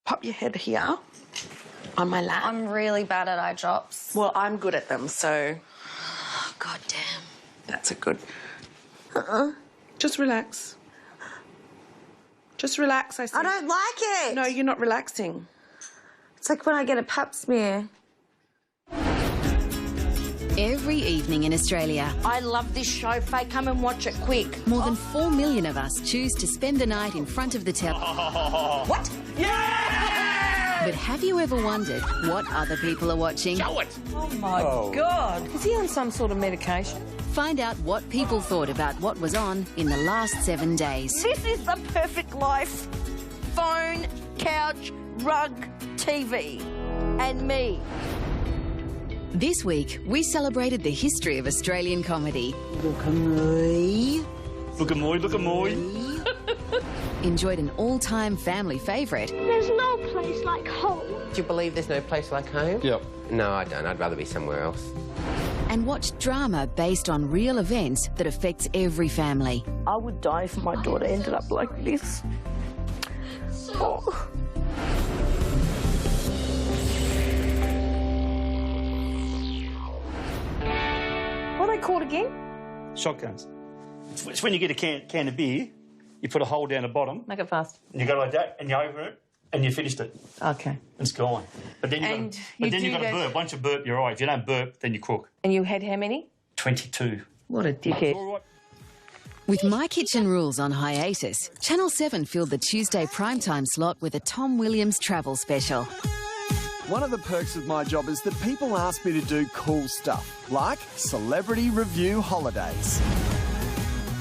Pop your head here on my lap. I'm really bad at eye drops. Well, I'm good at them, so... Oh, God damn. That's a good... Just relax. Just relax, I see. I don't like it. No, you're not relaxing. It's like when I get a pap smear. Every evening in Australia, I love this show, Faye. Come and watch it quick. more than 4 million of us choose to spend the night in front of the telly. What? Yeah! But have you ever wondered what other people are watching? Show it! Oh, my God. Is he on some sort of medication? Find out what people thought about what was on in the last 7 days. This is the perfect life. Phone, couch, rug, TV. And me. This week, we celebrated the history of Australian comedy. Look at me, look at me. Enjoyed an all-time family favourite. There's no place like home. Do you believe there's no place like home? Yep. No, I don't. I'd rather be somewhere else. And watched drama based on real events that affects every family. I would die if my daughter ended up like this. Oh. What are they called again? Shotguns. It's when you get a can of beer, you put a hole down the bottom, Make it fast. and you go like that, and you open it, and you finished it. Okay. It's gone. But then And you've you got do to that- burp. Once you burp, you're all right. If you don't burp, then you cook. And you had how many? 22. What a dickhead. All right. With My Kitchen Rules on hiatus, Channel 7 filled the Tuesday primetime slot with a Tom Williams travel special. One of the perks of my job is that people ask me to do cool stuff, like celebrity review holidays.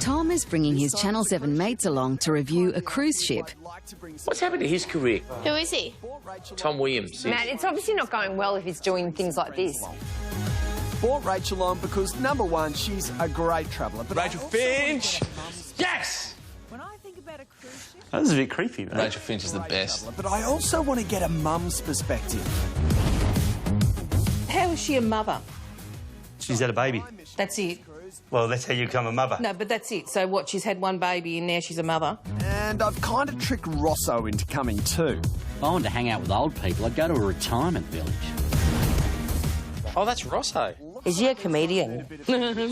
Tom is bringing his Channel 7 mates along to review a cruise ship. What's happened to his career? Who is he? Tom Williams. Matt, it's obviously not going well if he's doing things like this. Brought Rachel on because, number one, she's a great traveller. But Rachel Finch! Yes! When I think about a cruise ship... That was a bit creepy, man. Rachel Finch is the best. But I also want to get a mum's perspective. How is she a mother? She's had a baby. That's it. Well, that's how you become a mother. No, but that's it. So what, she's had one baby and now she's a mother? And I've kind of tricked Rosso into coming too. If I wanted to hang out with old people, I'd go to a retirement village. Oh, that's Rosso. Is he a comedian?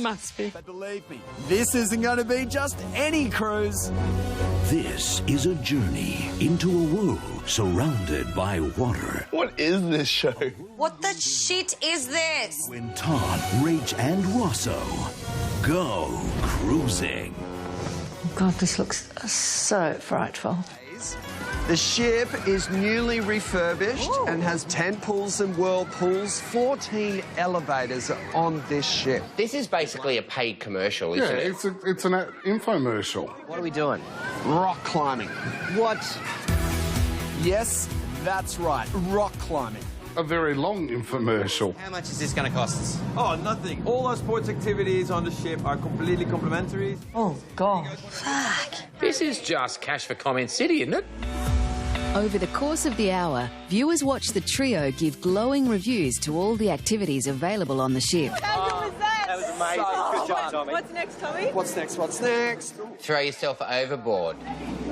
Must be. But believe me, this isn't going to be just any cruise. This is a journey into a world surrounded by water. What is this show? What the shit is this? When Todd, Rach and Rosso go cruising. God, this looks so frightful. The ship is newly refurbished and has 10 pools and whirlpools. 14 elevators are on this ship. This is basically a paid commercial, isn't it? It's an infomercial. What are we doing? Rock climbing. What? Yes, that's right, rock climbing. A very long infomercial. How much is this going to cost us? Oh, nothing. All our sports activities on the ship are completely complimentary. Oh, God. Fuck. This is just cash for Comment City, isn't it? Over the course of the hour, viewers watch the trio give glowing reviews to all the activities available on the ship. That was amazing. Good job, Tommy. What's next, Tommy? What's next? What's next? Throw yourself overboard.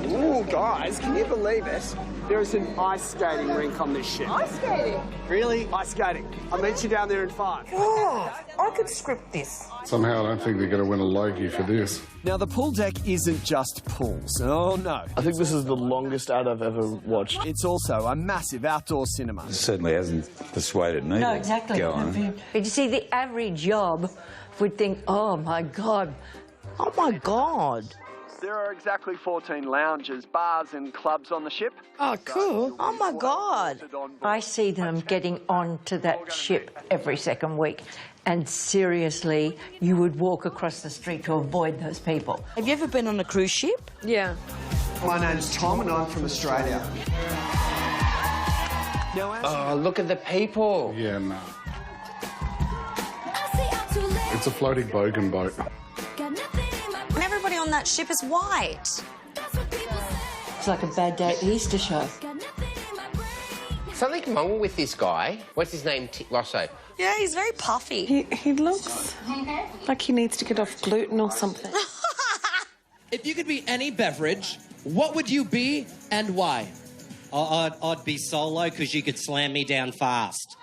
Ooh, guys, can you believe it? There is an ice skating rink on this ship. Ice skating? Really? Ice skating. I'll meet you down there in 5. Oh, I could script this. Somehow I don't think they're going to win a Logie for this. Now, the pool deck isn't just pools. Oh, no. I think this is the longest ad I've ever watched. It's also a massive outdoor cinema. It certainly hasn't persuaded me No, to exactly. go on. But you see, the average job would think, oh, my God. Oh, my God. There are exactly 14 lounges, bars and clubs on the ship. Oh, cool. Oh, my God. I see them getting onto that ship every second week. And seriously, you would walk across the street to avoid those people. Have you ever been on a cruise ship? Yeah. My name's Tom and I'm from Australia. Now, Oh, look at the people. Yeah, no. It's a floating bogan boat. And everybody on that ship is white. It's like a bad day at the Easter show. Something wrong with this guy. What's his name? Rosso. Yeah, he's very puffy. He looks like he needs to get off gluten or something. If you could be any beverage, what would you be and why? I'd be solo because you could slam me down fast.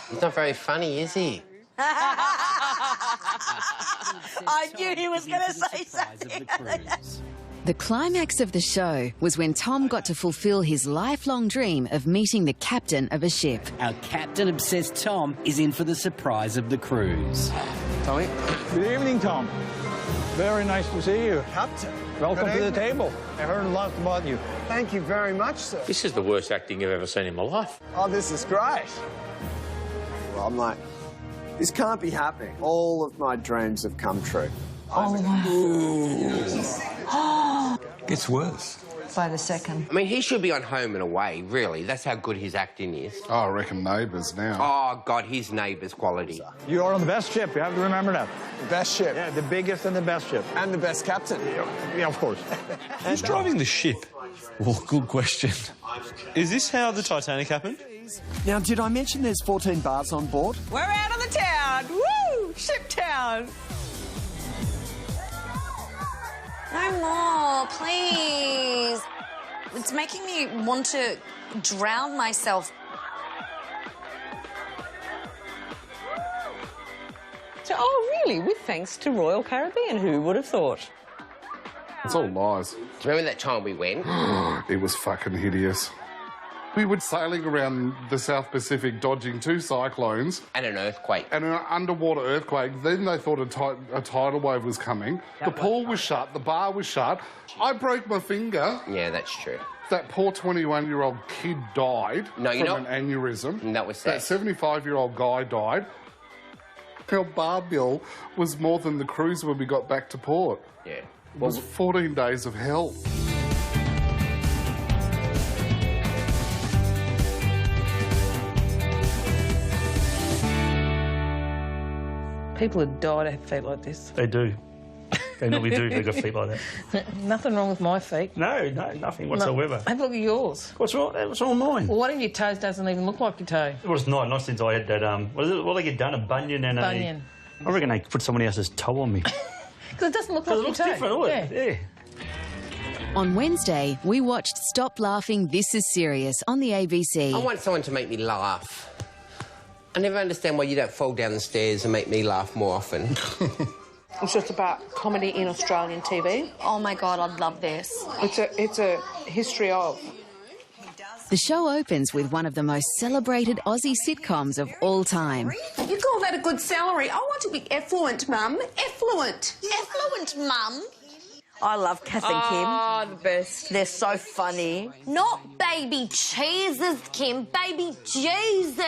He's not very funny, is he? I knew he was going to say something. The climax of the show was when Tom got to fulfil his lifelong dream of meeting the captain of a ship. Our captain-obsessed Tom is in for the surprise of the cruise. Tommy? Good evening, Tom. Very nice to see you. Captain. Welcome to the table. I heard a lot about you. Thank you very much, sir. This is the worst acting I've ever seen in my life. Oh, this is great. Well, I'm like, this can't be happening. All of my dreams have come true. Oh, wow. Gets worse. By the second. I mean, he should be on Home and Away, really. That's how good his acting is. Oh, I reckon Neighbours now. Oh, God, his Neighbours quality. You are on the best ship. You have to remember that. The best ship. Yeah, the biggest and the best ship. And the best captain. Yeah, of course. Who's driving the ship? Well, good question. Is this how the Titanic happened? Now, did I mention there's 14 bars on board? We're out of the town. Woo! Ship town. No more, please. It's making me want to drown myself. So, oh, really? With thanks to Royal Caribbean, who would have thought? It's all lies. Do you remember that time we went? It was fucking hideous. We were sailing around the South Pacific dodging 2 cyclones. And an earthquake. And an underwater earthquake. Then they thought a tidal wave was coming. The pool was shut. The bar was shut. I broke my finger. Yeah, that's true. That poor 21-year-old kid died from an aneurysm. And that was sad. That 75-year-old guy died. Our bar bill was more than the cruise when we got back to port. Yeah. It was 14 days of hell. People have died to have feet like this. They do. They normally do. They've got feet like that. Nothing wrong with my feet. No, nothing whatsoever. Have a look at yours. What's wrong? What's wrong with mine? Well, one of your toes doesn't even look like your toe. It was not since I had that, what do they get done? A bunion and Bunion. I reckon they put somebody else's toe on me. Because it doesn't look like It your looks toe. different, doesn't it? Yeah. On Wednesday, we watched Stop Laughing, This Is Serious on the ABC. I want someone to make me laugh. I never understand why you don't fall down the stairs and make me laugh more often. It's just about comedy in Australian TV. Oh, my God, I'd love this. It's a history of. The show opens with one of the most celebrated Aussie sitcoms of all time. You call that a good salary? I want to be affluent, Mum. Affluent. Affluent, Mum. I love Kath and Kim. Oh, the best. They're so funny. Not baby cheeses, Kim. Baby Jesus.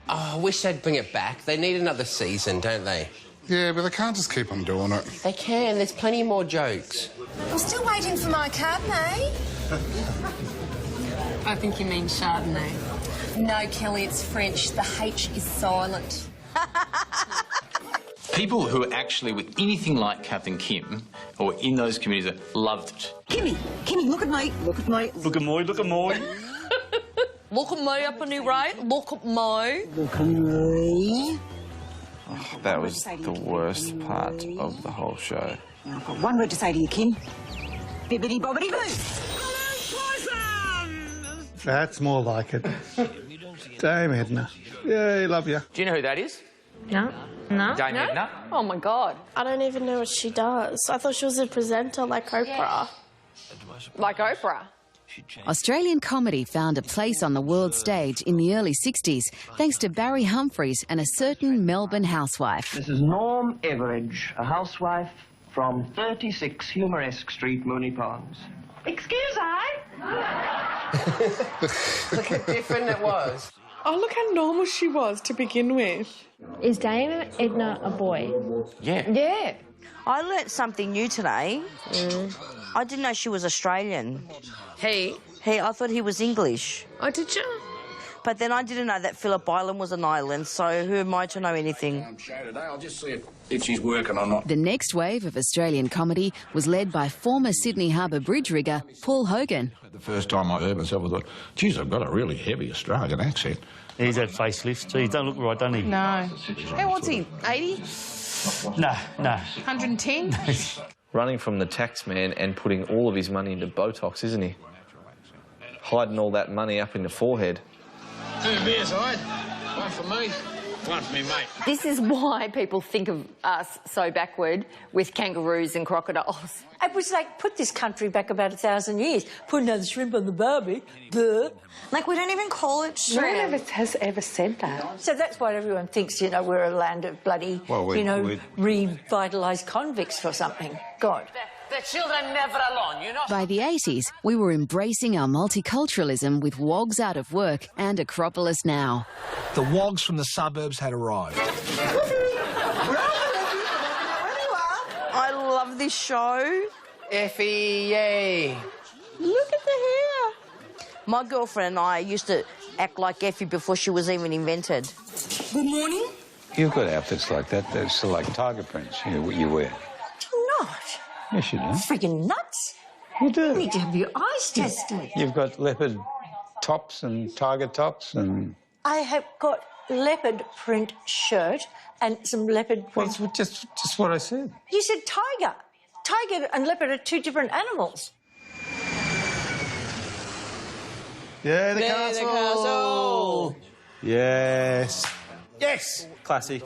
Oh, I wish they'd bring it back. They need another season, don't they? Yeah, but they can't just keep on doing it. They can. There's plenty more jokes. I'm still waiting for my Cabernet. I think you mean Chardonnay. No, Kelly, it's French. The H is silent. People who are actually with anything like Kath and Kim, or in those communities, loved it. Kimmy, look at me. Look at me. Look at me, look at me. Look at me up a new right. Look at me. Look at me. Oh, that was the worst part of the whole show. Now, I've got one word to say to you, Kim. Bibbidi bobbidi boo. That's more like it. Dame Edna. Yay, love you. Do you know who that is? No. No? Dame Edna? Oh, my God. I don't even know what she does. I thought she was a presenter like Oprah. Like Oprah. Australian comedy found a place on the world stage in the early 60s thanks to Barry Humphries and a certain Melbourne housewife. This is Norm Everidge, a housewife from 36 Humoresque Street, Moonee Ponds. Excuse I? Look how different it was. Oh, look how normal she was to begin with. Is Dame Edna a boy? Yeah. Yeah. I learnt something new today. I didn't know she was Australian. He? I thought he was English. Oh, did you? But then I didn't know that Phillip Island was an island, so who am I to know anything? I'll just see if she's working or not. The next wave of Australian comedy was led by former Sydney Harbour Bridge rigger Paul Hogan. The first time I heard myself, I thought, geez, I've got a really heavy Australian accent. He's had facelifts too. He don't look right, doesn't he? No. How old's he? 80? No. 110? Running from the tax man and putting all of his money into Botox, isn't he? Hiding all that money up in the forehead. 2 beers, Hyde. 1 for me, 1 for me, mate. This is why people think of us so backward with kangaroos and crocodiles. It was like, put this country back about 1,000 years. Put another shrimp on the barbie. Duh. Like, we don't even call it shrimp. No one has ever said that. So that's why everyone thinks, you know, we're a land of bloody, revitalised convicts or something. God. The children never alone, you know. By the 80s, we were embracing our multiculturalism with wogs out of work and Acropolis Now. The wogs from the suburbs had arrived. I love this show. Effie, yay. Look at the hair. My girlfriend and I used to act like Effie before she was even invented. Good morning. You've got outfits like that. They're still like tiger prints you wear. Not. Yes, you do. Friggin' nuts. You do. You need to have your eyes tested. You've got leopard tops and tiger tops and... I have got leopard print shirt and some leopard print... Well, just what I said. You said tiger. Tiger and leopard are 2 different animals. Yeah, the There, castle. the castle. Yes. Yes. Classic.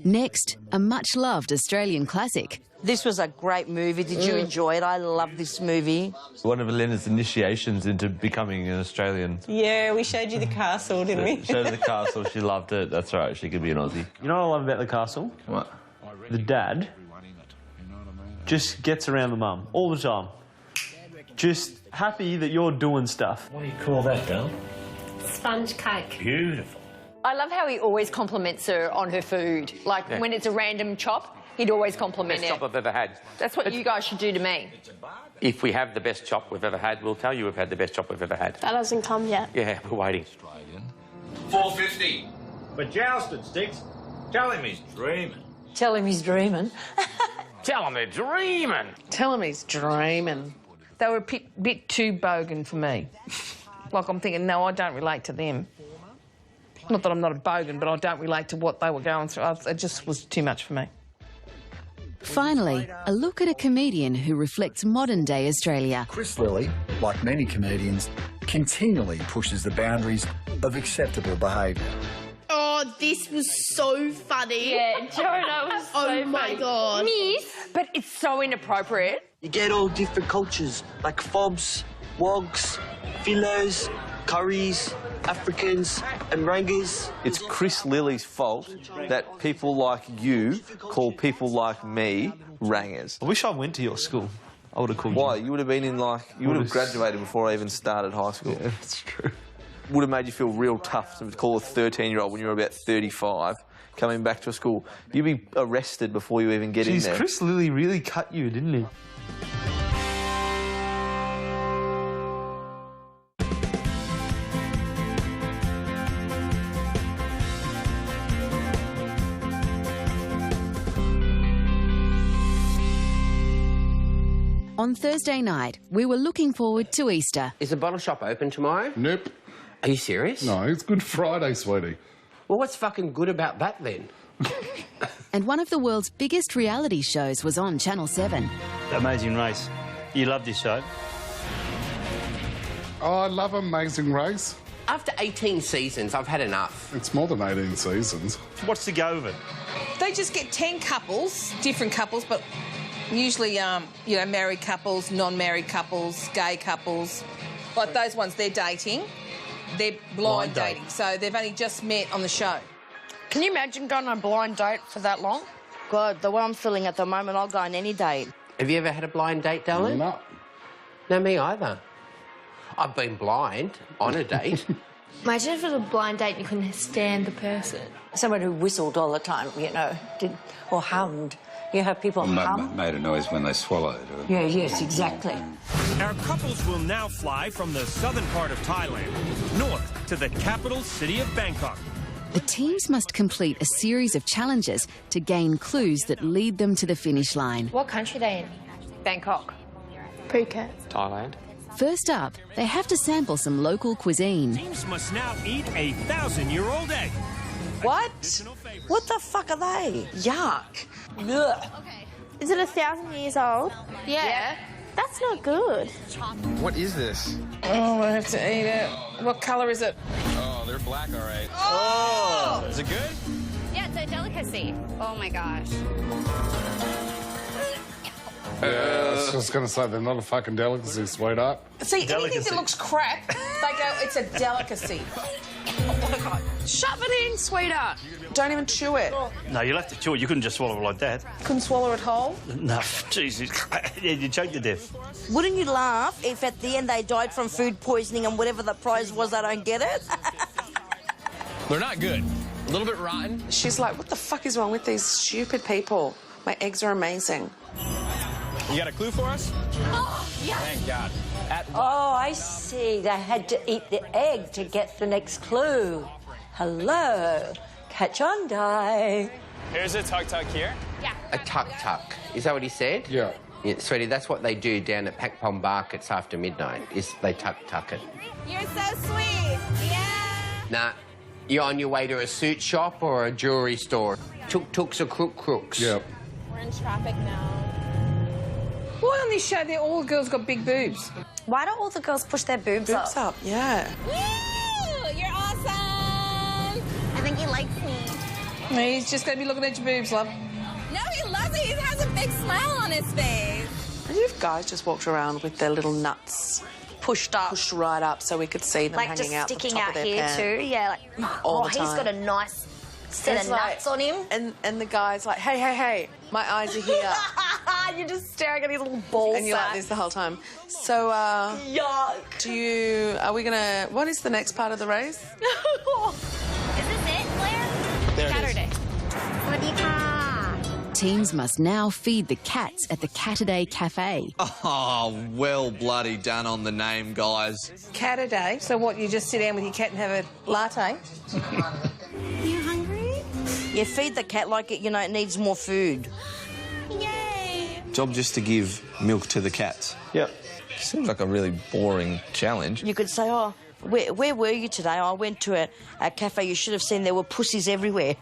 Next, a much-loved Australian classic. This was a great movie. Did you enjoy it? I love this movie. One of Elena's initiations into becoming an Australian. Yeah, we showed you the castle, didn't we? Showed her the castle. She loved it. That's right. She could be an Aussie. You know what I love about the castle? What? The dad just gets around the mum all the time. Just happy that you're doing stuff. What do you call that, Del? Sponge cake. Beautiful. I love how he always compliments her on her food. Like, when it's a random chop, he'd always compliment Best it. chop I've ever had. That's what you guys should do to me. If we have the best chop we've ever had, we'll tell you we've had the best chop we've ever had. That hasn't come yet. Yeah, we're waiting. 450. But jousted, Sticks. Tell him he's dreaming. Tell him he's dreaming. Tell him they're dreaming. Tell him he's dreaming. They were a bit too bogan for me. Like, I'm thinking, no, I don't relate to them. Not that I'm not a bogan, but I don't relate to what they were going through. It just was too much for me. Finally, a look at a comedian who reflects modern-day Australia. Chris Lilly, like many comedians, continually pushes the boundaries of acceptable behaviour. Oh, this was so funny. Yeah, Jonah was so Oh, my funny. God. Miss, but it's so inappropriate. You get all different cultures, like fobs, wogs, philos, curries, Africans and Rangas. It's Chris Lilly's fault that people like you call people like me rangers. I wish I went to your school. I would have called Why? you. You would have been in, like... You would have graduated before I even started high school. Yeah, that's true. Would have made you feel real tough to call a 13-year-old when you were about 35 coming back to a school. You'd be arrested before you even get in there. Chris Lilly really cut you, didn't he? On Thursday night, we were looking forward to Easter. Is the bottle shop open tomorrow? Nope. Are you serious? No, it's Good Friday, sweetie. Well, what's fucking good about that, then? And one of the world's biggest reality shows was on Channel 7. Amazing Race. You love this show? Oh, I love Amazing Race. After 18 seasons, I've had enough. It's more than 18 seasons. What's the go of it? They just get 10 couples, different couples, but usually, you know, married couples, non-married couples, gay couples. Like those ones, they're dating. They're blind dating, so they've only just met on the show. Can you imagine going on a blind date for that long? God, the way I'm feeling at the moment, I'll go on any date. Have you ever had a blind date, darling? No. No, me either. I've been blind on a date. Imagine if it was a blind date and you couldn't stand the person. Someone who whistled all the time, you know, or hummed. You have people hum. Made a noise when they swallowed. Yeah, yes, exactly. Our couples will now fly from the southern part of Thailand north to the capital city of Bangkok. The teams must complete a series of challenges to gain clues that lead them to the finish line. What country are they in? Bangkok. Phuket. Thailand. First up, they have to sample some local cuisine. Teams must now eat a 1,000-year-old egg. What? What the fuck are they? Yuck. Ugh. Is it 1,000 years old? Yeah. That's not good. What is this? Oh, I have to eat it. What colour is it? Oh, they're black, all right. Oh! Is it good? Yeah, it's a delicacy. Oh my gosh. Yeah, I was just going to say, they're not a fucking delicacy, sweetheart. See, anything that looks crap, they go, it's a delicacy. Oh my God. Shove it in, sweetheart. Don't even chew it. No, you'll have to chew it. You couldn't just swallow it like that. Couldn't swallow it whole? No, Jesus. Yeah, you choke to death. Wouldn't you laugh if at the end they died from food poisoning and whatever the prize was, they don't get it? They're not good. A little bit rotten. She's like, what the fuck is wrong with these stupid people? My eggs are amazing. You got a clue for us? Oh, yes. Thank God. Oh, I see. They had to eat the egg to get the next clue. Hello. Catch on, die. Here's a tuk-tuk here. Yeah. A tuk-tuk. Is that what he said? Yeah. Yeah, sweetie, that's what they do down at Pakpom markets after midnight, is they tuk-tuck it. You're so sweet. Yeah. Nah, you're on your way to a suit shop or a jewellery store. Tuk-tuks are crooks. Yep. We're in traffic now. Why on this show, all the girls got big boobs? Why don't all the girls push their boobs up? Boobs up, yeah. Woo! You're awesome! I think he likes me. He's just going to be looking at your boobs, love. No, he loves it. He has a big smile on his face. Imagine if guys just walked around with their little nuts pushed right up so we could see them Like hanging just out the sticking top out of their here pants. too. Yeah, like All the he's time. got a nice set of nuts on him. And the guy's like, hey, my eyes are here. You're just staring at his little ball And you're like sack. this the whole time. So, Yuck. are we gonna, what is the next part of the race? Is this it, Claire? There it is. Saturday. Swadika. Teams must now feed the cats at the Cat-A-Day Cafe. Oh, well bloody done on the name, guys. Cat a day. So what, you just sit down with your cat and have a latte? You hungry? You feed the cat like it, it needs more food. Yay. Job just to give milk to the cats. Yep. Seems like a really boring challenge. You could say, oh, where were you today? I went to a cafe. You should have seen there were pussies everywhere.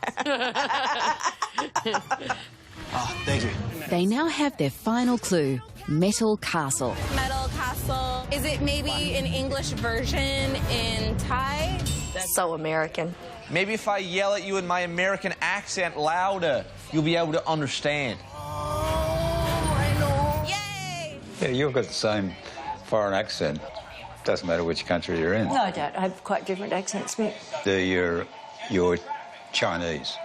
Oh, thank you. They now have their final clue, Metal Castle. Metal Castle. Is it maybe an English version in Thai? That's so American. Maybe if I yell at you in my American accent louder, you'll be able to understand. Oh, I know. Yay! Yeah, you've got the same foreign accent. Doesn't matter which country you're in. No, I don't. I have quite different accents, mate. You're Chinese.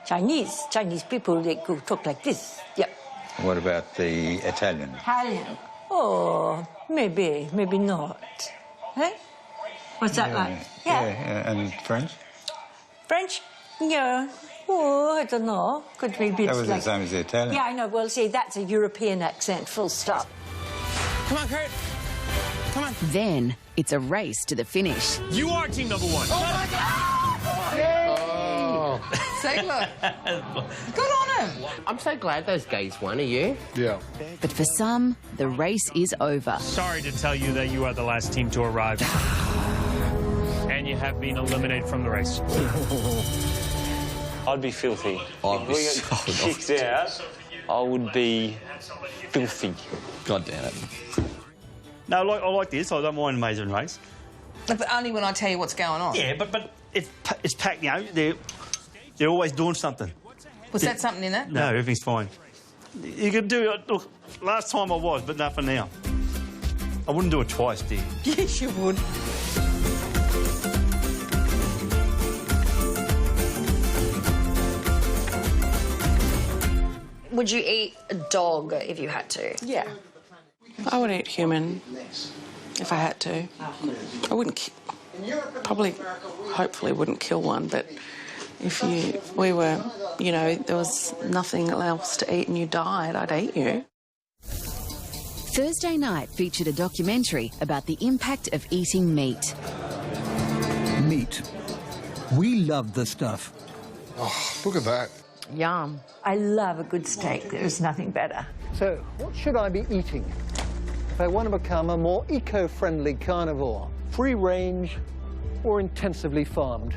Chinese people, they go talk like this. Yep. What about the Italian? Italian. Oh, maybe not. Hey? What's that like? Yeah. And French? French? Yeah. Oh, I don't know. Could be bits That was like... the same as the Italian. Yeah, I know. Well, see, that's a European accent, full stop. Come on, Kurt. Come on. Then it's a race to the finish. You are team number one. Oh, my God! See, look. Good on him. I'm so glad those gays won, are you? Yeah. But for some, the race is over. Sorry to tell you that you are the last team to arrive. And you have been eliminated from the race. I'd be filthy. I'd be If so we get kicked out, I would be filthy. God damn it. No, I like this. I don't mind amazing race. But only when I tell you what's going on. Yeah, but it's packed, they're always doing something. Was that something in it? No, everything's fine. You could do it. Look, last time I was, but nothing now. I wouldn't do it twice, dear. Yes, you would. Would you eat a dog if you had to? Yeah. I would eat human if I had to. I wouldn't hopefully wouldn't kill one, but if we were, there was nothing else to eat and you died, I'd eat you. Thursday night featured a documentary about the impact of eating meat. Meat. We love the stuff. Oh, look at that. Yum. I love a good steak. There's nothing better. So, what should I be eating if I want to become a more eco-friendly carnivore? Free range or intensively farmed?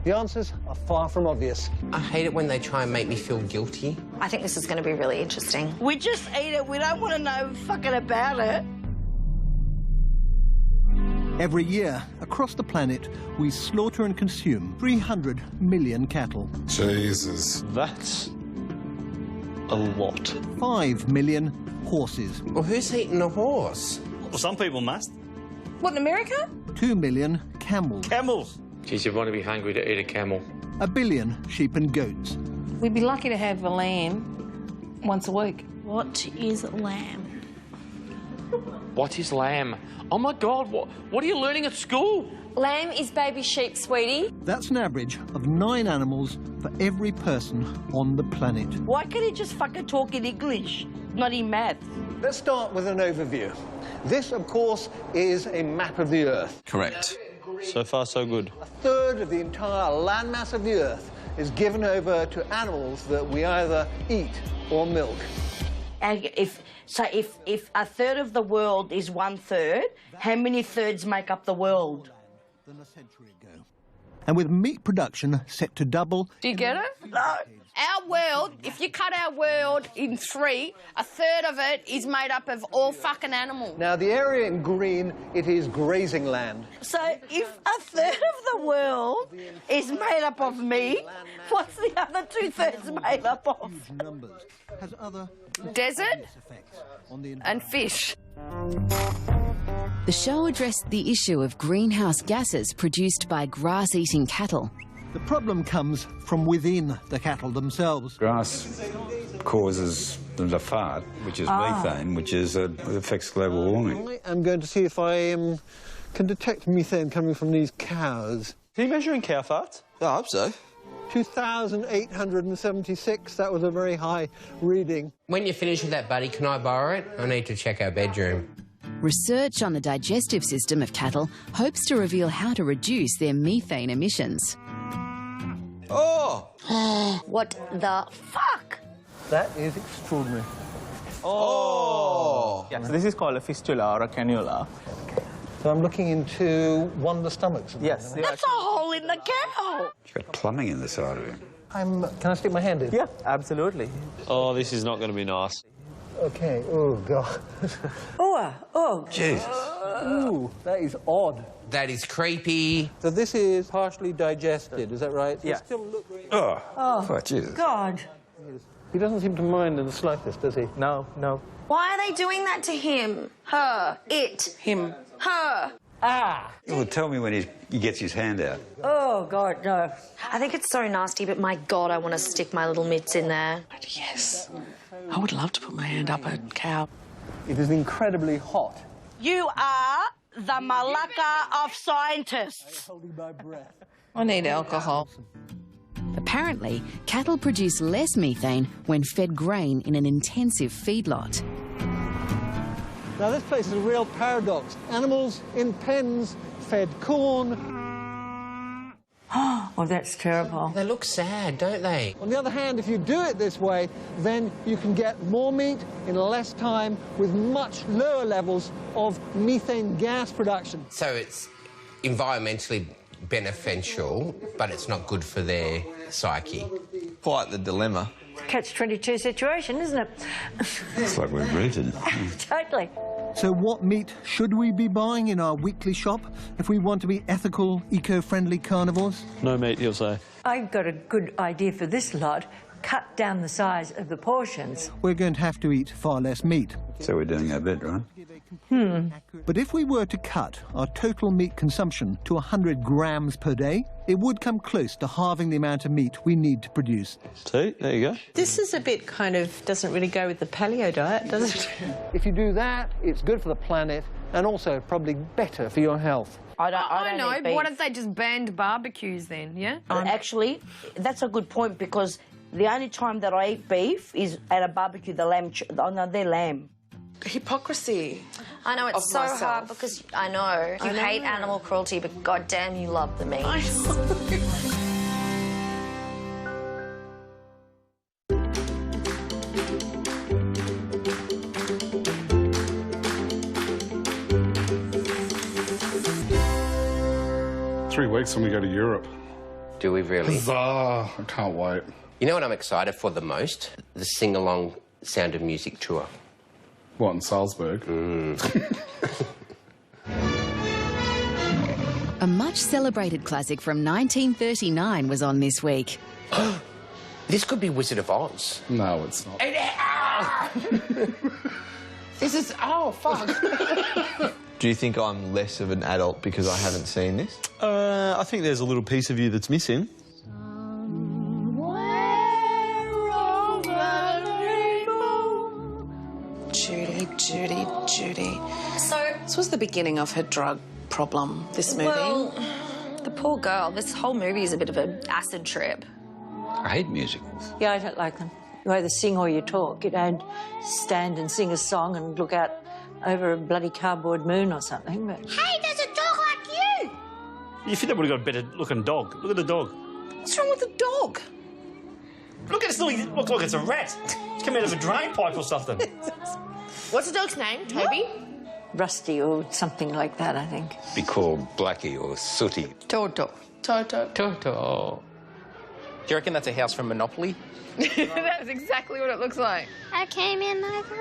The answers are far from obvious. I hate it when they try and make me feel guilty. I think this is going to be really interesting. We just eat it. We don't want to know fucking about it. Every year, across the planet, we slaughter and consume 300 million cattle. Jesus. That's a lot. 5 million horses. Well, who's eating a horse? Well, some people must. What, in America? 2 million camels. Camels. Geez, you'd want to be hungry to eat a camel. 1 billion sheep and goats. We'd be lucky to have a lamb once a week. What is lamb? What is lamb? Oh, my God, what are you learning at school? Lamb is baby sheep, sweetie. That's an average of 9 animals for every person on the planet. Why can't he just fucking talk in English, not in math? Let's start with an overview. This, of course, is a map of the Earth. Correct. So far, so good. A third of the entire landmass of the Earth is given over to animals that we either eat or milk. And if a third of the world is 1/3, how many thirds make up the world? Than a century ago. And with meat production set to double... Do you get it? No. Our world, if you cut our world in 3, a third of it is made up of all fucking animals. Now, the area in green, it is grazing land. So if a third of the world is made up of meat, what's the other 2/3 made up of? Numbers has other Desert and fish. The show addressed the issue of greenhouse gases produced by grass-eating cattle. The problem comes from within the cattle themselves. Grass causes them to fart, which is methane, which affects global warming. I am going to see if I can detect methane coming from these cows. Are you measuring cow farts? I hope so. 2,876, that was a very high reading. When you finish with that, buddy, can I borrow it? I need to check our bedroom. Research on the digestive system of cattle hopes to reveal how to reduce their methane emissions. Oh! What the fuck? That is extraordinary. Oh! Yeah, so this is called a fistula or a cannula. So I'm looking into one of the stomachs. Yes. That's a hole in the cow. You've got plumbing in the side of it. Can I stick my hand in? Yeah, absolutely. Oh, this is not going to be nice. Okay. Oh, God. Oh, Jesus. Ooh, that is odd. That is creepy. So this is partially digested, is that right? Yeah. Still look very... Oh, Jesus. God. He doesn't seem to mind in the slightest, does he? No, no. Why are they doing that to him? Her. It. Him. Her. Well, tell me when he gets his hand out. Oh, God, no. I think it's so nasty, but my God, I want to stick my little mitts in there. Yes. I would love to put my hand up a cow. It is incredibly hot. You are the Malacca of scientists. Holding my breath. I need alcohol. Apparently, cattle produce less methane when fed grain in an intensive feedlot. Now, this place is a real paradox. Animals in pens fed corn. Oh, that's terrible. They look sad, don't they? On the other hand, if you do it this way, then you can get more meat in less time with much lower levels of methane gas production. So it's environmentally beneficial, but it's not good for their psyche. Quite the dilemma. Catch-22 situation, isn't it? It's like we're rooted. Totally. So what meat should we be buying in our weekly shop if we want to be ethical, eco-friendly carnivores? No meat, you'll say. I've got a good idea for this lot. Cut down the size of the portions. We're going to have to eat far less meat. So we're doing our bit, right? But if we were to cut our total meat consumption to 100 grams per day, it would come close to halving the amount of meat we need to produce. See, there you go. This is a bit kind of doesn't really go with the paleo diet, does it? If you do that, it's good for the planet and also probably better for your health. I don't know, eat but beef. what if they just banned barbecues then, yeah? Actually, that's a good point because the only time that I eat beef is at a barbecue, the lamb, their lamb. Hypocrisy. I know, it's Of so myself. hard because I know you hate animal cruelty, but goddamn, you love the meat. I know. 3 weeks when we go to Europe. Do we really? I can't wait. You know what I'm excited for the most? The sing-along Sound of Music tour. What, in Salzburg? A much-celebrated classic from 1939 was on this week. This could be Wizard of Oz. No, it's not. This is... Oh, fuck. Do you think I'm less of an adult because I haven't seen this? I think there's a little piece of you that's missing. Judy. So, this was the beginning of her drug problem, this movie. Well, the poor girl. This whole movie is a bit of an acid trip. I hate musicals. Yeah, I don't like them. You either sing or you talk. You don't stand and sing a song and look out over a bloody cardboard moon or something. But Hey, there's a dog like you! You think they would have got a better-looking dog. Look at the dog. What's wrong with the dog? Look at it, look like it's a rat. It's come out of a drain pipe or something. What's the dog's name, Toby? Rusty or something like that, I think. Be called Blackie or Sooty. Toto. Toto. Do you reckon that's a house from Monopoly? That is exactly what it looks like. I came in like a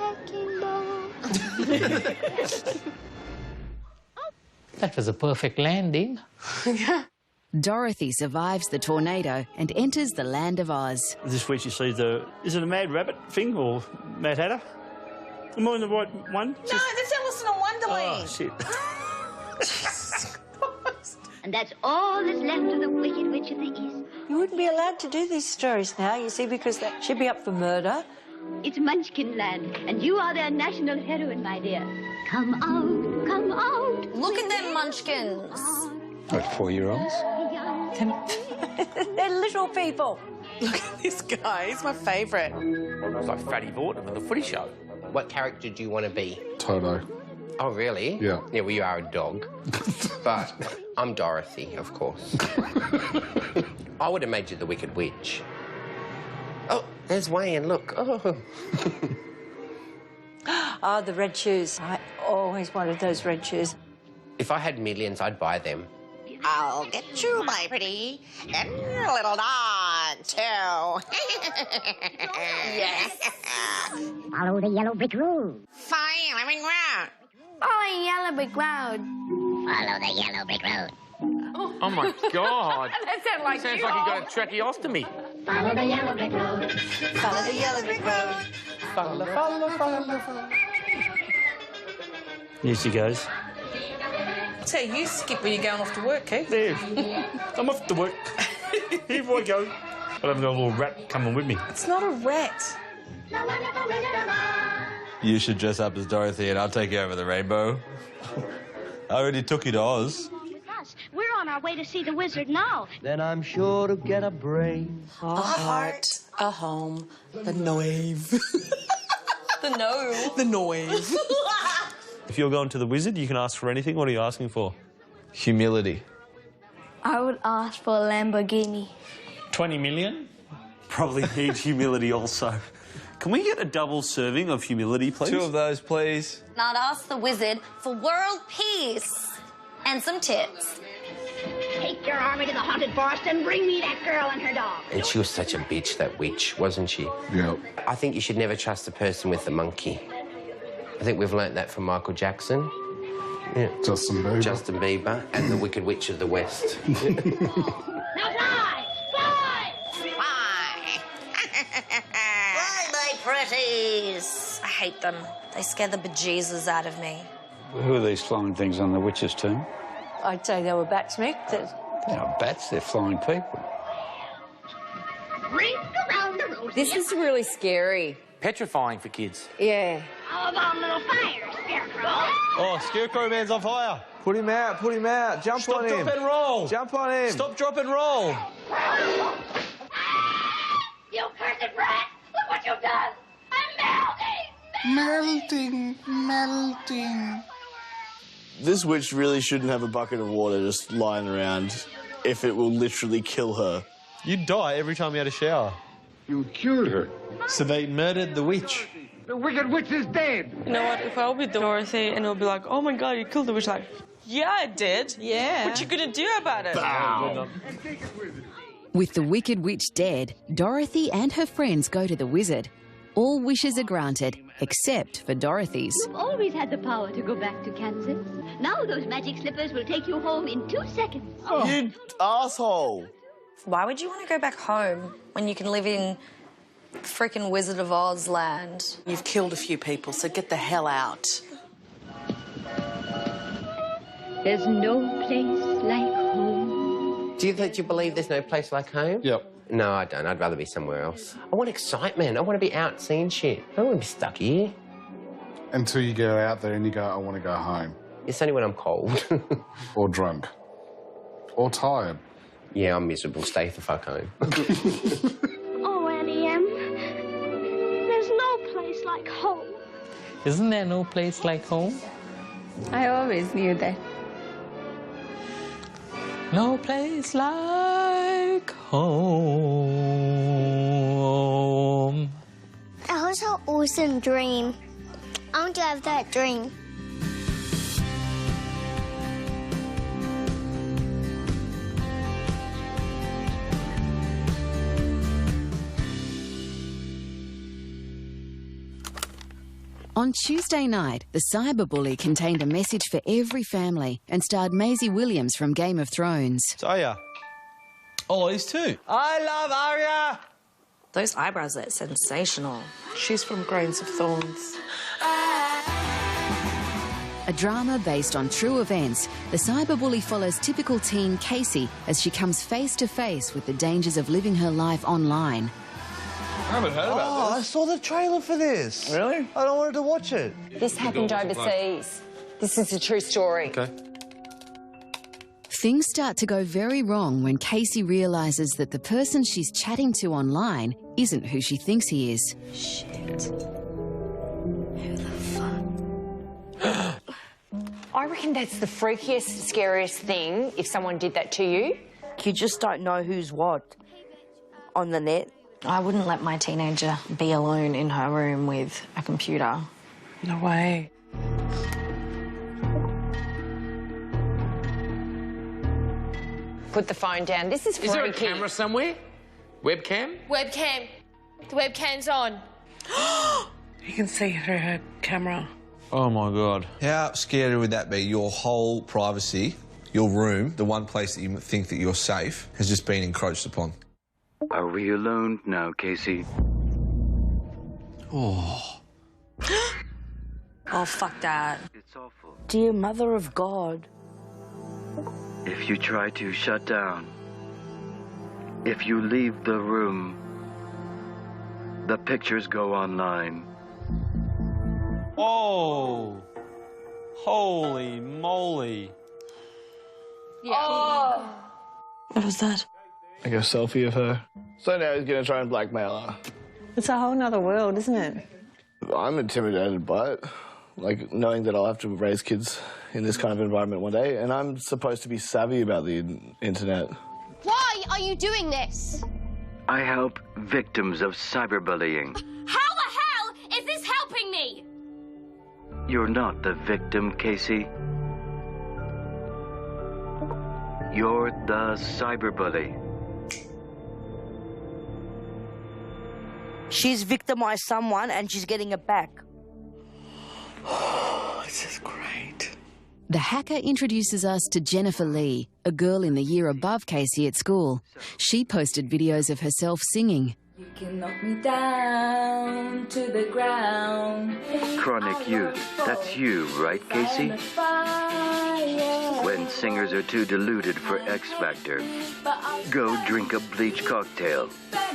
wrecking ball. That was a perfect landing. Dorothy survives the tornado and enters the land of Oz. This week you see the... Is it a Mad Rabbit thing or Mad Hatter? Am I on the right one? No, that's Alice in Wonderland. Oh, shit. Jesus Christ. And that's all that's left of the Wicked Witch of the East. You wouldn't be allowed to do these stories now, you see, because she'd be up for murder. It's Munchkin Land, and you are their national heroine, my dear. Come out, come out. Look at them munchkins. What, 4-year-olds? They're little people. Look at this guy. He's my favourite. It's like Fatty Vorton on the footy show. What character do you want to be? Toto. Oh, really? Yeah. Yeah, well, you are a dog. But I'm Dorothy, of course. I would have made you the Wicked Witch. Oh, there's Wayne, look. Oh. Oh, the red shoes. I always wanted those red shoes. If I had millions, I'd buy them. I'll get you, my pretty, and your little dog, too. Yes. Follow the yellow brick road. Following road. Follow yellow brick road. Follow the yellow brick road. Oh, my God. That sounds like Sounds you. like you got a tracheostomy. Follow the yellow brick road. Follow the yellow brick road. Follow. Here she goes. That's how you skip when you're going off to work, Keith. There. I'm off to work. Here I go. But I've got a little rat coming with me. It's not a rat. You should dress up as Dorothy and I'll take you over the rainbow. I already took you to Oz. We're on our way to see the wizard now. Then I'm sure to get a brain. A heart, a home, the noise. The no. The noise. If you're going to the wizard, you can ask for anything. What are you asking for? Humility. I would ask for a Lamborghini. 20 million? Probably need humility also. Can we get a double serving of humility, please? 2 of those, please. Now to ask the wizard for world peace and some tits. Take your army to the haunted forest and bring me that girl and her dog. And she was such a bitch, that witch, wasn't she? Yeah. I think you should never trust a person with a monkey. I think we've learnt that from Michael Jackson. Yeah. Justin Bieber and the Wicked Witch of the West. Now fly! Fly! Bye, my pretties. I hate them. They scare the bejesus out of me. Who are these flying things on the witches' tomb? I'd say they were bats, Mick. They're not bats, they're flying people. Ring around the rosy. This is really scary. Petrifying for kids. Yeah. How about a little fire, Scarecrow? Oh, Scarecrow Man's on fire. Put him out. Jump Stop, on him. drop, and roll. Jump on him. Stop, drop, and roll. You cursed rat! Look what you've done! I'm Melting. This witch really shouldn't have a bucket of water just lying around if it will literally kill her. You'd die every time you had a shower. You killed her. So they murdered the witch. The Wicked Witch is dead. You know what? If I'll be Dorothy and it'll be like, oh my God, you killed the witch, like, Yeah, I did. Yeah. What you gonna do about it? Bow. With the Wicked Witch dead, Dorothy and her friends go to the wizard. All wishes are granted, except for Dorothy's. You've always had the power to go back to Kansas. Now those magic slippers will take you home in 2 seconds. You asshole. Why would you want to go back home when you can live in freaking Wizard of Oz land? You've killed a few people, so get the hell out. There's no place like home. Do you believe there's no place like home? Yep. No, I don't. I'd rather be somewhere else. I want excitement. I want to be out seeing shit. I don't want to be stuck here. Until you get out there and you go, I want to go home. It's only when I'm cold. Or drunk. Or tired. Yeah, I'm miserable. Stay the fuck home. Oh, Annie M. There's no place like home. Isn't there no place like home? I always knew that. No place like home. That was an awesome dream. I want to have that dream. On Tuesday night, the Cyberbully contained a message for every family and starred Maisie Williams from Game of Thrones. It's Arya. Oh, these too. I love Arya. Those eyebrows are sensational. She's from Grains of Thorns. A drama based on true events, the Cyberbully follows typical teen Casey as she comes face to face with the dangers of living her life online. I haven't heard about this. I saw the trailer for this. Really? I don't wanted to watch it. This happened overseas. This is a true story. Okay. Things start to go very wrong when Casey realises that the person she's chatting to online isn't who she thinks he is. Shit. Who the fuck? I reckon that's the freakiest, scariest thing if someone did that to you. You just don't know who's what on the net. I wouldn't let my teenager be alone in her room with a computer. No way. Put the phone down. This is freaky. Is there a camera somewhere? Webcam? Webcam. The webcam's on. You can see through her camera. Oh, my God. How scary would that be? Your whole privacy, your room, the one place that you think that you're safe, has just been encroached upon. Are we alone now, Casey? Oh. Oh, fuck that. It's awful. Dear Mother of God. If you try to shut down, if you leave the room, the pictures go online. Oh. Holy moly. Yeah. Oh. What was that? Like a selfie of her. So now he's going to try and blackmail her. It's a whole nother world, isn't it? I'm intimidated by it. Like, knowing that I'll have to raise kids in this kind of environment one day, and I'm supposed to be savvy about the internet. Why are you doing this? I help victims of cyberbullying. How the hell is this helping me? You're not the victim, Casey. You're the cyberbully. She's victimised someone and she's getting it back. This is great. The hacker introduces us to Jennifer Lee, a girl in the year above Casey at school. She posted videos of herself singing. You can knock me down to the ground. Chronic youth. That's you, right, Casey? When singers are too deluded for X Factor, go drink a bleach cocktail.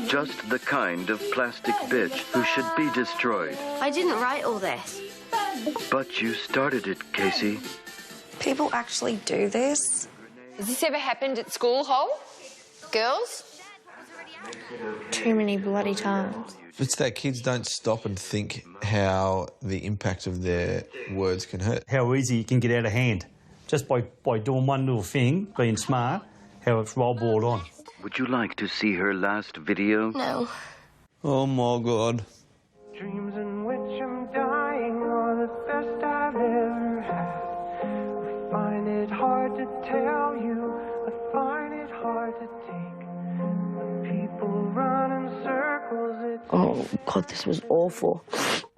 Just the kind of plastic bitch who should be destroyed. I didn't write all this. But you started it, Casey. People actually do this? Has this ever happened at school, Hole? Girls? Too many bloody times. It's that kids don't stop and think how the impact of their words can hurt. How easy it can get out of hand. Just by doing one little thing, being smart, how it's rolled on. Would you like to see her last video? No. Oh, my God. Dreams in which I'm dying are the best I've ever had. We find it God, this was awful.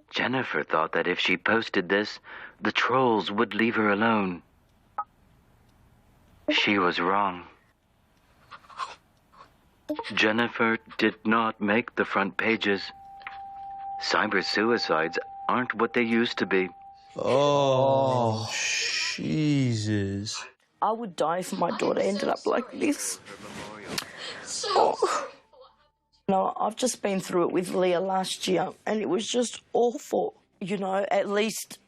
Jennifer thought that if she posted this, the trolls would leave her alone. She was wrong. Jennifer did not make the front pages. Cyber suicides aren't what they used to be. Oh, Jesus. I would die if my daughter ended up like this. Oh. No, I've just been through it with Leah last year, and it was just awful. You know, at least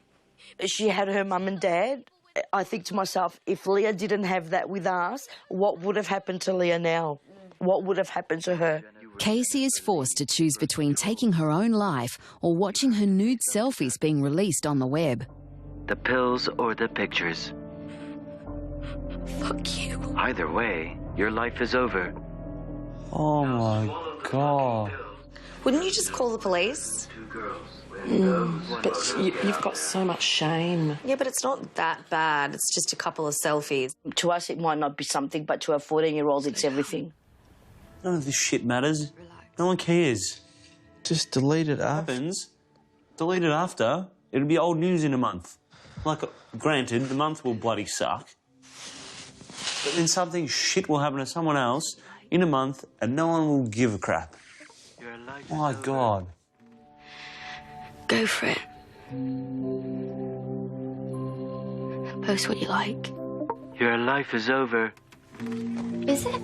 she had her mum and dad. I think to myself, if Leah didn't have that with us, what would have happened to Leah now? What would have happened to her? Casey is forced to choose between taking her own life or watching her nude selfies being released on the web. The pills or the pictures. Fuck you. Either way, your life is over. Oh, my God. Wouldn't you just call the police? But you've got so much shame. Yeah, but it's not that bad. It's just a couple of selfies. To us, it might not be something, but to a 14-year-old, it's everything. None of this shit matters. No one cares. Just delete it after. Happens. Delete it after. It'll be old news in a month. Like, granted, the month will bloody suck. But then something shit will happen to someone else in a month and no one will give a crap. My God. Go for it. Post what you like. Your life is over. Is it?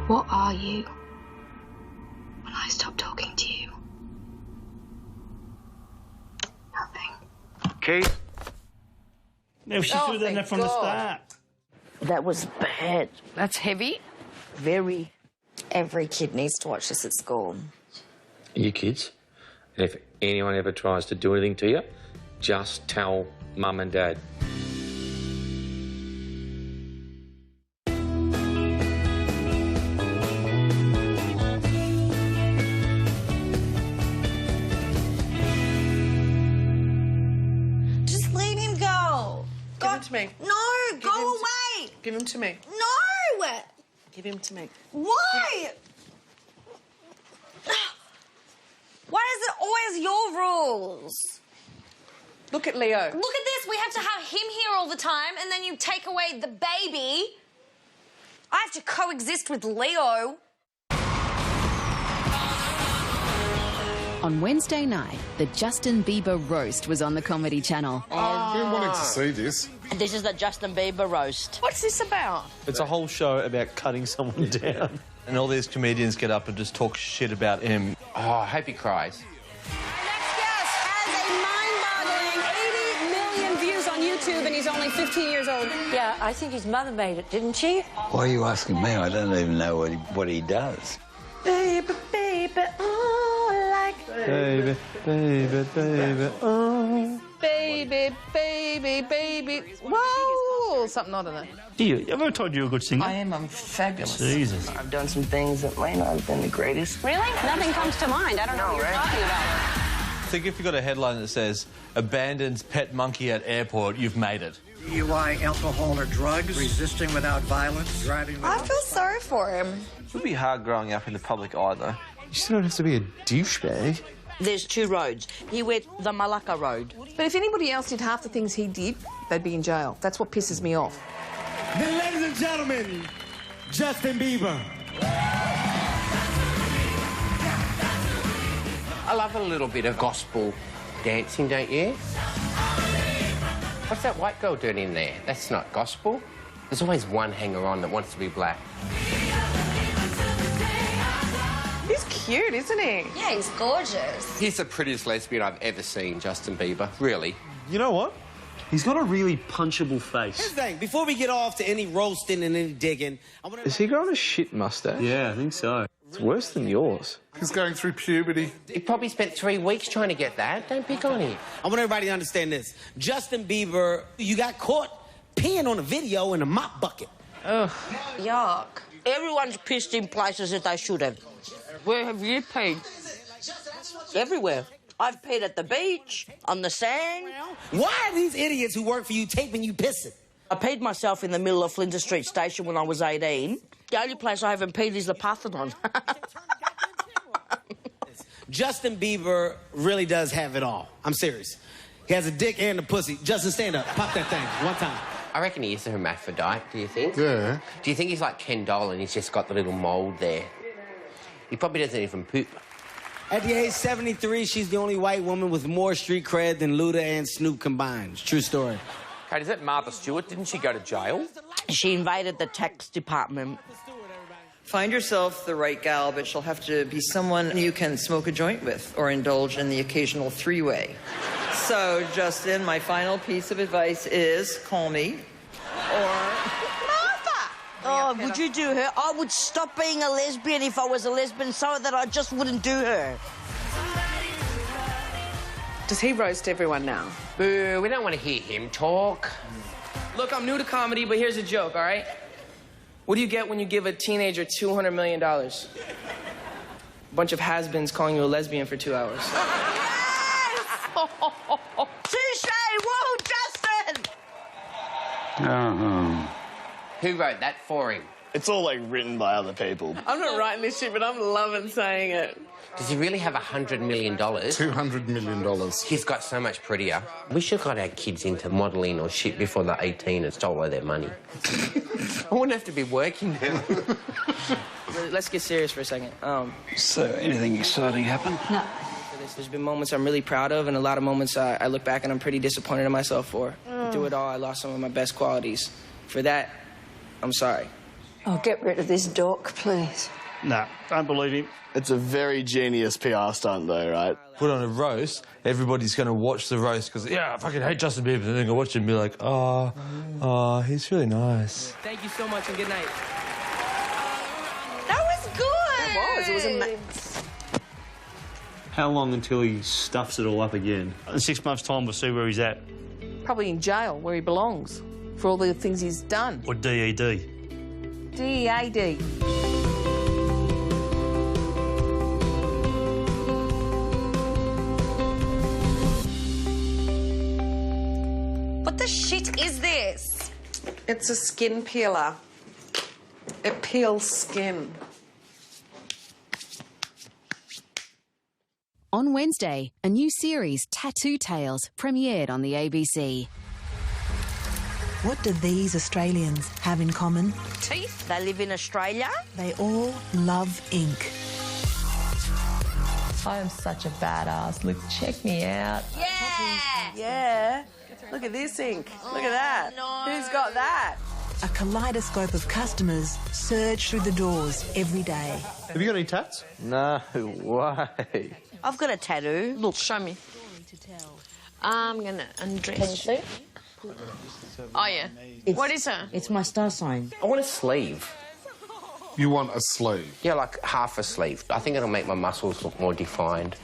What are you when I stop talking to you? Nothing. Kate? No, she should have done that from the start. That was bad. That's heavy. Very. Every kid needs to watch this at school. You kids, and if anyone ever tries to do anything to you, just tell Mum and Dad. Just let him go. Give him to me. No, go away. Give him to me. No. Give him to me. Why? Why is it always your rules? Look at Leo. Look at this. We have to have him here all the time, and then you take away the baby. I have to coexist with Leo. On Wednesday night, the Justin Bieber roast was on the Comedy Channel. I've been wanting to see this. This is the Justin Bieber roast. What's this about? It's a whole show about cutting someone down. And all these comedians get up and just talk shit about him. Oh, I hope he cries. Next guest has a mind-boggling 80 million views on YouTube, and he's only 15 years old. Yeah, I think his mother made it, didn't she? Why are you asking me? I don't even know what he does. Baby, baby, oh, like... Baby, baby, baby, oh. Baby, baby, baby. Whoa! Something I don't know. Have I ever told you you're a good singer? I am. I'm fabulous. Jesus. I've done some things that may not have been the greatest. Really? Nothing comes to mind. I don't know what you're talking about. Think if you've got a headline that says, abandons pet monkey at airport, you've made it. DUI, alcohol or drugs, resisting without violence, driving without... I feel sorry for him. It would be hard growing up in the public eye, though. You still don't have to be a douchebag. There's two roads. He went the Malacca road. But if anybody else did half the things he did, they'd be in jail. That's what pisses me off. Then, ladies and gentlemen, Justin Bieber. I love a little bit of gospel dancing, don't you? What's that white girl doing in there? That's not gospel. There's always one hanger-on that wants to be black. He's cute, isn't he? Yeah, he's gorgeous. He's the prettiest lesbian I've ever seen, Justin Bieber. Really. You know what? He's got a really punchable face. Here's the thing, before we get off to any roasting and any digging, I want to... Is he growing a shit mustache? Yeah, I think so. It's worse than yours. He's going through puberty. He probably spent 3 weeks trying to get that. Don't pick on him. I want everybody to understand this. Justin Bieber, you got caught peeing on a video in a mop bucket. Ugh. Yuck. Everyone's pissed in places that they shouldn't. Where have you peed? Everywhere. I've peed at the beach, on the sand. Why are these idiots who work for you taping you pissing? I peed myself in the middle of Flinders Street Station when I was 18. The only place I haven't peed is the Parthenon. Justin Bieber really does have it all. I'm serious. He has a dick and a pussy. Justin, stand up. Pop that thing one time. I reckon he is a hermaphrodite, do you think? Yeah. Do you think he's like Ken Doll and he's just got the little mould there? He probably doesn't even poop. At the age of 73, she's the only white woman with more street cred than Luda and Snoop combined. True story. Kate, is that Martha Stewart? Didn't she go to jail? She invaded the tax department. Find yourself the right gal, but she'll have to be someone you can smoke a joint with or indulge in the occasional three-way. So, Justin, my final piece of advice is call me or... Oh, would you do her? I would stop being a lesbian if I was a lesbian so that I just wouldn't do her. Does he roast everyone now? Boo, we don't want to hear him talk. Look, I'm new to comedy, but here's a joke, all right? What do you get when you give a teenager $200 million? A bunch of has-beens calling you a lesbian for 2 hours. Touche! Whoa, Justin! Who wrote that for him? It's all, like, written by other people. I'm not writing this shit, but I'm loving saying it. Does he really have $100 million? $200 million. He's got so much prettier. We should have got our kids into modelling or shit before they're 18 and stole all their money. I wouldn't have to be working now. Let's get serious for a second. So, anything exciting happen? No. There's been moments I'm really proud of and a lot of moments I look back and I'm pretty disappointed in myself for. Through it all, I lost some of my best qualities. For that, I'm sorry. Oh, get rid of this dork, please. Nah, don't believe him. It's a very genius PR stunt, though, right? Put on a roast, everybody's going to watch the roast because, yeah, I fucking hate Justin Bieber. And then they're going to watch it and be like, oh, he's really nice. Thank you so much and good night. That was good. It was amazing. How long until he stuffs it all up again? In 6 months' time, we'll see where he's at. Probably in jail, where he belongs, for all the things he's done. Or DED. DEAD. What the shit is this? It's a skin peeler. It peels skin. On Wednesday, a new series, Tattoo Tales, premiered on the ABC. What do these Australians have in common? Teeth. They live in Australia. They all love ink. I am such a badass. Look, check me out. Yeah! Yeah. Look at this ink. Look at that. No. Who's got that? A kaleidoscope of customers surge through the doors every day. Have you got any tats? No way. I've got a tattoo. Look, show me. I'm going to undress you. Oh, yeah. What is it? It's my star sign. I want a sleeve. You want a sleeve? Yeah, like half a sleeve. I think it'll make my muscles look more defined.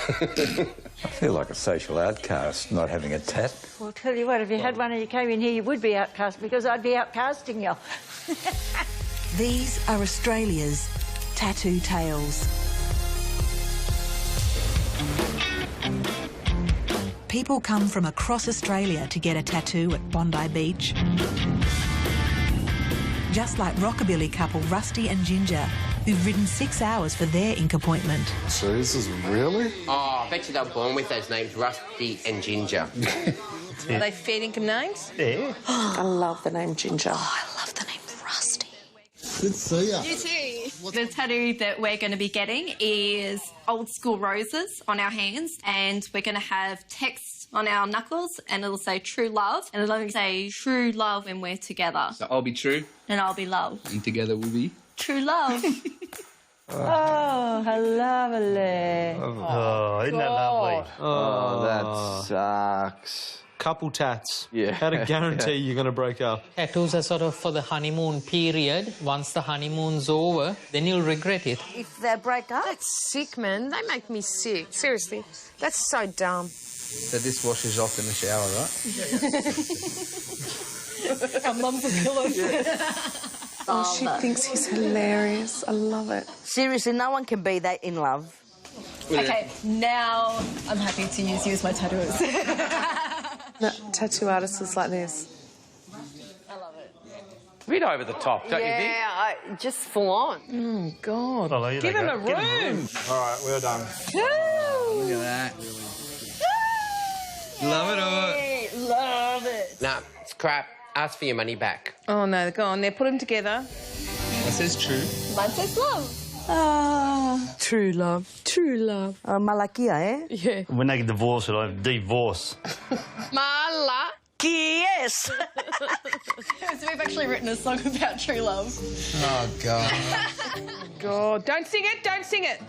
I feel like a social outcast not having a tat. Well, I'll tell you what, if you had one and you came in here, you would be outcast because I'd be outcasting you. These are Australia's Tattoo Tales. People come from across Australia to get a tattoo at Bondi Beach. Just like rockabilly couple Rusty and Ginger, who've ridden 6 hours for their ink appointment. Jesus, really? Oh, I bet you they were born with those names, Rusty and Ginger. Are they fair income names? Yeah. I love the name Ginger. Oh, I love the name Rusty. Good to see ya. You too. The tattoo that we're going to be getting is old school roses on our hands, and we're going to have text on our knuckles, and it'll say true love, and it'll say true love when we're together. So I'll be true. And I'll be love. And together we'll be True love. Oh, how lovely. Oh, isn't that lovely? Oh, that sucks. Couple tats. Yeah. How to guarantee you're going to break up? Tattoos are sort of for the honeymoon period. Once the honeymoon's over, then you'll regret it. If they break up. That's sick, man. They make me sick. Seriously. That's so dumb. So this washes off in the shower, right? Our mums are killers. Oh, she thinks he's hilarious. I love it. Seriously, no one can be that in love. Okay, now I'm happy to use you as my tattooers. No, tattoo artists is like this. a bit over the top, don't you think? Yeah, like just full on. Oh, God. Oh, Give him a room. All right, we're done. Look at that. Love it all. Love it. Nah, it's crap. Ask for your money back. Oh, no, go on there. Put them together. That says true. Mine says love. Ah, true love. True love. Malakia, eh? Yeah. When they get divorced, I divorce. Mala. Yes. So we've actually written a song about true love. Oh, God. God. Don't sing it. Don't sing it.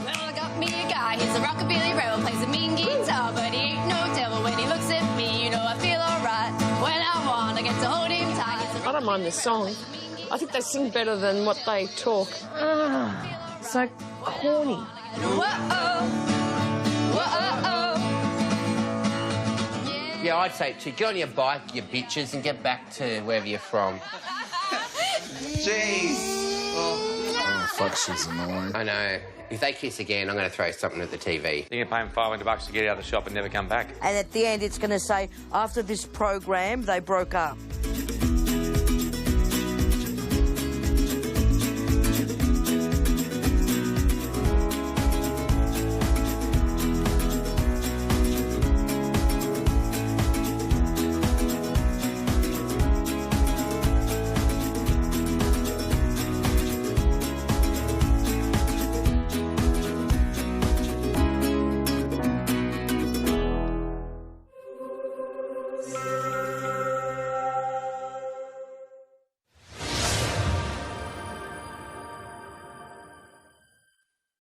Well, I got me a guy, he's a rockabilly rebel, plays a mean guitar, but he ain't no devil. When he looks at me, you know I feel alright. When I want, I get to hold him tight. I don't mind this song. I think they sing better than what they talk. It's so corny. Whoa-oh. Yeah, I'd say too. Get on your bike, you bitches, and get back to wherever you're from. Jeez. Oh, fuck, she's annoying. I know. If they kiss again, I'm going to throw something at the TV. You're going to pay him $500 to get out of the shop and never come back. And at the end, it's going to say, after this program, they broke up.